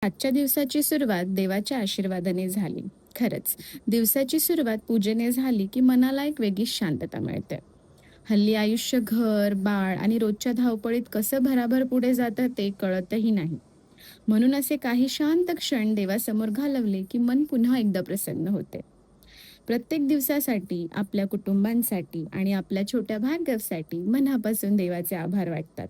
आजच्या दिवसाची सुरुवात देवाच्या आशीर्वादाने झाली. खरंच, दिवसाची सुरुवात पूजेने झाली की मनाला एक वेगळीच शांतता मिळते. हल्ली आयुष्य घर, बाळ आणि रोजच्या धावपळीत कसं भराभर पुढे जातं ते कळतही नाही. म्हणून असे काही शांत क्षण देवासमोर घालवले की मन पुन्हा एकदा प्रसन्न होते. प्रत्येक दिवसासाठी, आपल्या कुटुंबांसाठी आणि आपल्या छोट्या भाग्यासाठी मनापासून देवाचे आभार वाटतात.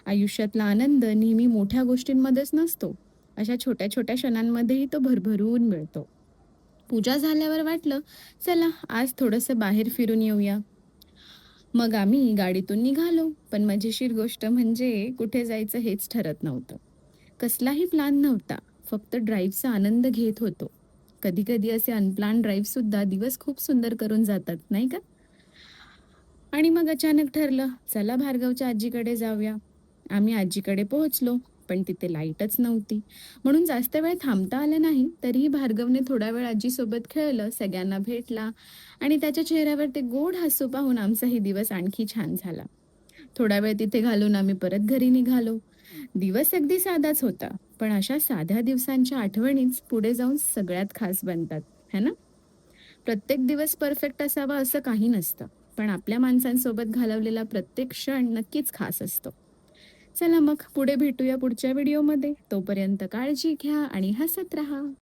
आयुष्यातला आनंद नेहमी मोठ्या गोष्टींमध्येच नसतो. अशा छोट्या-छोट्या क्षणांमध्येही तो भरभरून मिळतो. पूजा झाल्यावर वाटलं, चला आज थोडंसं बाहेर फिरून येऊया. मग आम्ही गाडीतून निघालो. पण मजेशीर गोष्ट म्हणजे कुठे जायचं हेच ठरत नव्हतं. कसलाही प्लॅन नव्हता. फक्त ड्राईव्हचा आनंद घेत होतो. कधी-कधी असे अनप्लॅन्ड ड्राईव्हसुद्धा दिवस खूप सुंदर करून जातात, नाही का? आणि मग अचानक ठरलं, चला भार्गवच्या आजीकडे जाऊया. आम्ही आजीकडे पोहोचलो, पण तिथे लाईटच नव्हती. म्हणून जास्त वेळ थांबता आलं नाही. तरीही भार्गवने थोडा वेळ आजीसोबत खेळलं, सगळ्यांना भेटला आणि त्याच्या चेहऱ्यावर ते गोड हसू पाहून आमचाही दिवस आणखी छान झाला. थोडा वेळ तिथे घालवून आम्ही परत घरी निघालो. दिवस अगदी साधाच होता, पण अशा साध्या दिवसांच्या आठवणीच पुढे जाऊन सगळ्यात खास बनतात, है ना? प्रत्येक दिवस परफेक्ट असावा असं काही नसतं. पण आपल्या माणसांसोबत घालवलेला प्रत्येक क्षण नक्कीच खास असतो. चला मग पुढे भेटूया पुढच्या व्हिडिओमध्ये. तोपर्यंत काळजी घ्या आणि हसत राहा.